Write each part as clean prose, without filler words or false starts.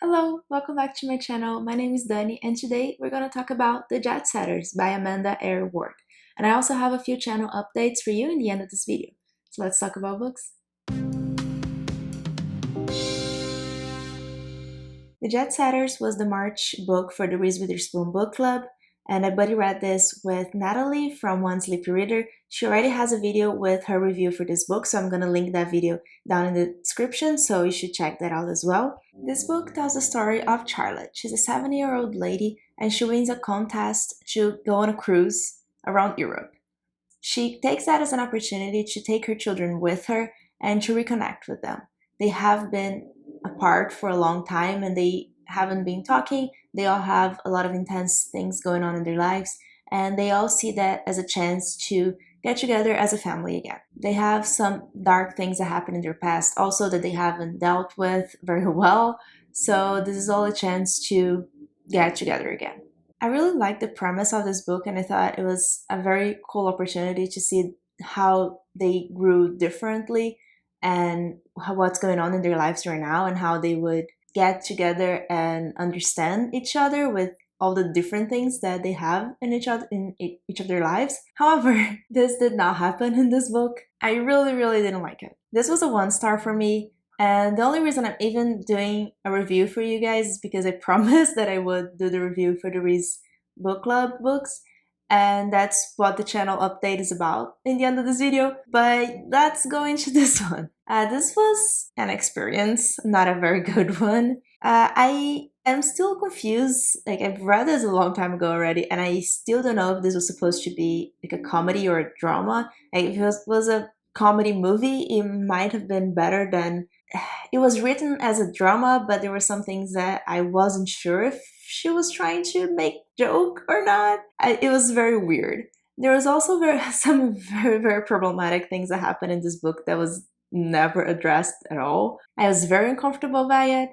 Hello, welcome back to my channel. My name is Dani and today we're going to talk about The Jet Setters by Amanda Eyre Ward. And I also have a few channel updates for you in the end of this video. So let's talk about books. The Jet Setters was the March book for the Reese Witherspoon Book Club, and I buddy read this with Natalie from One Sleepy Reader. She already has a video with her review for this book, so I'm going to link that video down in the description, so you should check that out as well. This book tells the story of Charlotte. She's a 70-year-old lady, and she wins a contest to go on a cruise around Europe. She takes that as an opportunity to take her children with her and to reconnect with them. They have been apart for a long time and they haven't been talking. They all have a lot of intense things going on in their lives, and they all see that as a chance to get together as a family again. They have some dark things that happened in their past also that they haven't dealt with very well, so this is all a chance to get together again. I really liked the premise of this book, and I thought it was a very cool opportunity to see how they grew differently and what's going on in their lives right now and how they would get together and understand each other with all the different things that they have in each of their lives. However, this did not happen in this book. I really didn't like it. This was a 1-star for me, and the only reason I'm even doing a review for you guys is because I promised that I would do the review for the Reese Book Club books, and that's what the channel update is about in the end of this video. But let's go into this one. This was an experience, not a very good one. I am still confused. Like, I've read this a long time ago already, and I still don't know if this was supposed to be like a comedy or a drama. Like, if it was a comedy movie, it might have been better than... It was written as a drama, but there were some things that I wasn't sure if she was trying to make joke or not. It was very weird. There was also some very problematic things that happened in this book that was never addressed at all. I was very uncomfortable by it.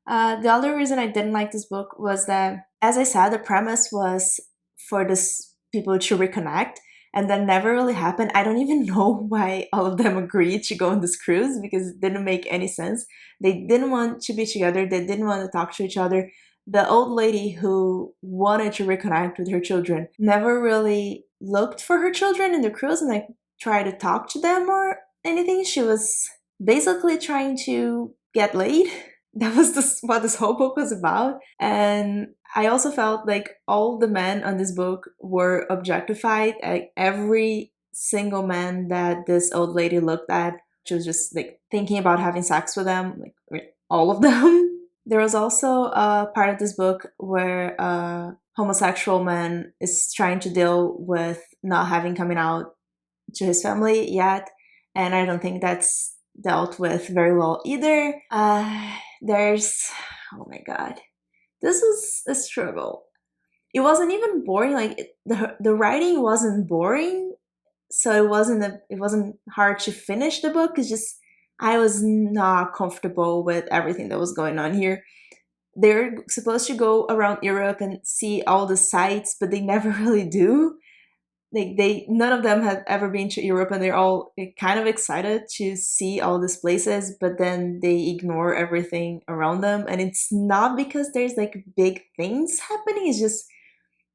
The other reason I didn't like this book was that, as I said, the premise was for this people to reconnect, and that never really happened. I don't even know why all of them agreed to go on this cruise, because it didn't make any sense. They didn't want to be together. They didn't want to talk to each other. The old lady who wanted to reconnect with her children never really looked for her children in the cruise and like tried to talk to them or anything. She was basically trying to get laid. That was what this whole book was about. And I also felt like all the men on this book were objectified. Like, every single man that this old lady looked at, she was just like thinking about having sex with them, like all of them. There was also a part of this book where a homosexual man is trying to deal with not having coming out to his family yet, and I don't think that's dealt with very well either. Oh my god, this was a struggle. It wasn't even boring. Like, the writing wasn't boring, so it wasn't hard to finish the book. It's just I was not comfortable with everything that was going on here. They're supposed to go around Europe and see all the sites, but they never really do. Like, none of them have ever been to Europe, and they're all kind of excited to see all these places, but then they ignore everything around them. And it's not because there's like big things happening, it's just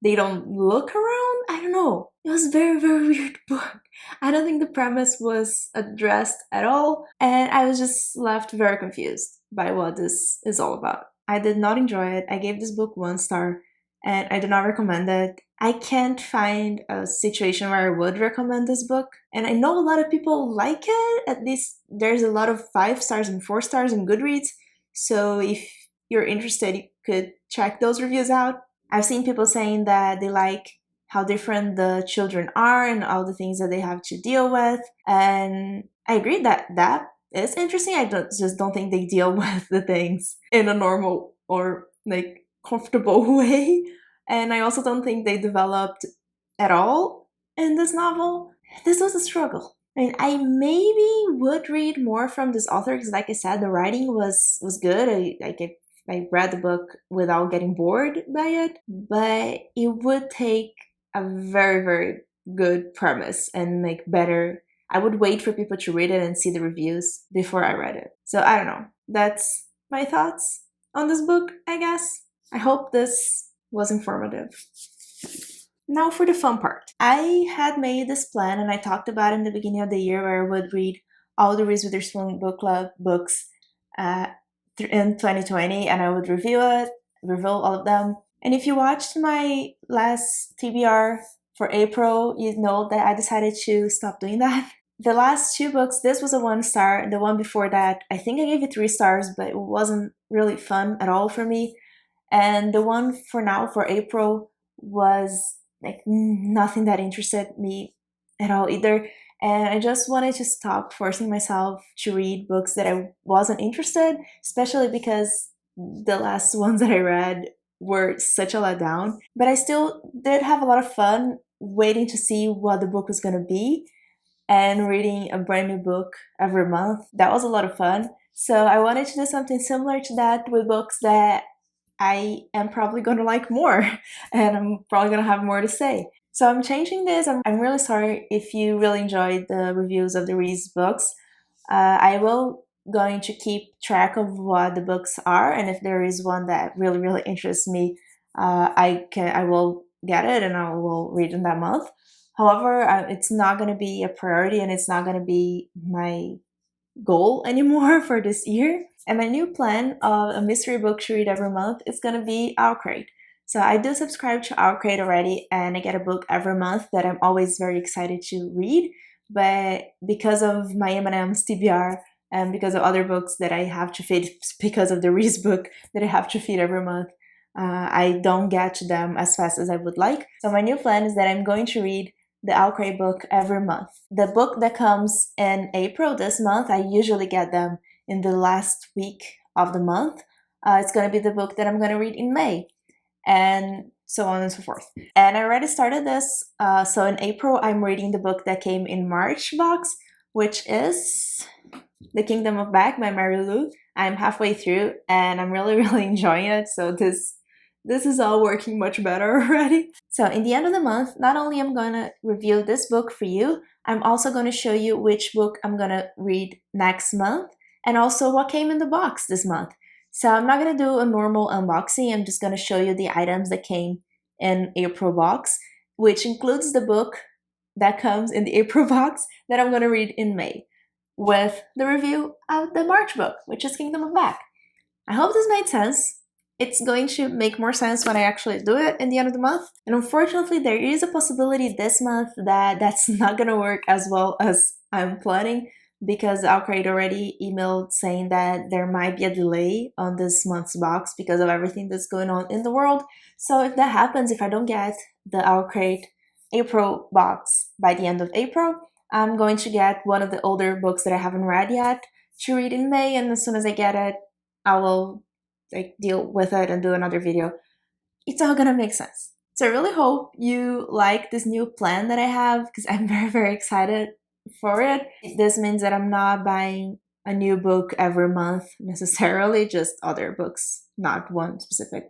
they don't look around. I don't know. It was a very weird book. I don't think the premise was addressed at all, and I was just left very confused by what this is all about. I did not enjoy it. I gave this book 1 star, and I do not recommend it. I can't find a situation where I would recommend this book, and I know a lot of people like it. At least there's a lot of 5 stars and 4 stars in Goodreads, so if you're interested, you could check those reviews out. I've seen people saying that they like how different the children are and all the things that they have to deal with, and I agree that that is interesting. I just don't think they deal with the things in a normal or like comfortable way, and I also don't think they developed at all in this novel. This was a struggle. I mean, I maybe would read more from this author because, like I said, the writing was good. I read the book without getting bored by it, but it would take a very good premise and like better. I would wait for people to read it and see the reviews before I read it. So I don't know. That's my thoughts on this book, I guess. I hope this was informative. Now for the fun part. I had made this plan and I talked about it in the beginning of the year where I would read all the Reese Witherspoon Book Club books uh, in 2020 and I would review all of them. And if you watched my last TBR for April, you know that I decided to stop doing that. The last two books, this was a 1-star, and the one before that, I think I gave it 3 stars, but it wasn't really fun at all for me. And the one for now, for April, was like nothing that interested me at all either. And I just wanted to stop forcing myself to read books that I wasn't interested, especially because the last ones that I read were such a letdown. But I still did have a lot of fun waiting to see what the book was going to be and reading a brand new book every month. That was a lot of fun. So I wanted to do something similar to that with books that I am probably going to like more and I'm probably going to have more to say. So I'm changing this. I'm really sorry if you really enjoyed the reviews of the Reese books. I will going to keep track of what the books are, and if there is one that really interests me, I will get it and I will read in that month. However, it's not going to be a priority and it's not going to be my goal anymore for this year. And my new plan of a mystery book to read every month is going to be Owlcrate. So I do subscribe to Owlcrate already and I get a book every month that I'm always very excited to read. But because of my M&M's TBR and because of other books that I have to feed, because of the Reese book that I have to feed every month, I don't get to them as fast as I would like. So my new plan is that I'm going to read the Owlcrate book every month. The book that comes in April this month, I usually get them in the last week of the month. It's going to be the book that I'm going to read in May, and so on and so forth. And I already started this. So in April, I'm reading the book that came in March box, which is The Kingdom of Back by Mary Lou. I'm halfway through and I'm really enjoying it. So this is all working much better already. So in the end of the month, not only I'm going to review this book for you, I'm also going to show you which book I'm going to read next month and also what came in the box this month. So I'm not going to do a normal unboxing. I'm just going to show you the items that came in April box, which includes the book that comes in the April box that I'm going to read in May, with the review of the March book, which is Kingdom of Back. I hope this made sense. It's going to make more sense when I actually do it in the end of the month. And unfortunately, there is a possibility this month that that's not going to work as well as I'm planning, because Owlcrate already emailed saying that there might be a delay on this month's box because of everything that's going on in the world. So if that happens, if I don't get the Owlcrate April box by the end of April, I'm going to get one of the older books that I haven't read yet to read in May, and as soon as I get it, I will deal with it and do another video. It's all gonna make sense. So I really hope you like this new plan that I have, because I'm very excited for it. This means that I'm not buying a new book every month necessarily, just other books, not one specific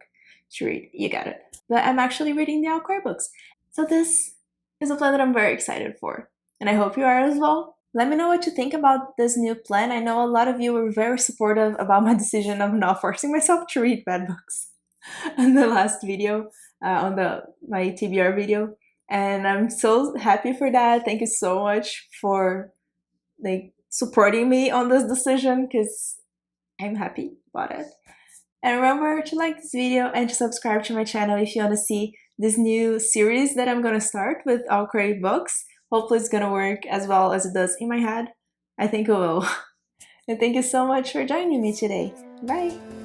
to read. You get it. But I'm actually reading the Owlcrate books. So this is a plan that I'm very excited for, and I hope you are as well. Let me know what you think about this new plan. I know a lot of you were very supportive about my decision of not forcing myself to read bad books in the last video, on my TBR video. And I'm so happy for that. Thank you so much for supporting me on this decision, because I'm happy about it. And remember to like this video and to subscribe to my channel if you want to see this new series that I'm going to start with Owlcrate books. Hopefully it's going to work as well as it does in my head. I think it will. And thank you so much for joining me today. Bye!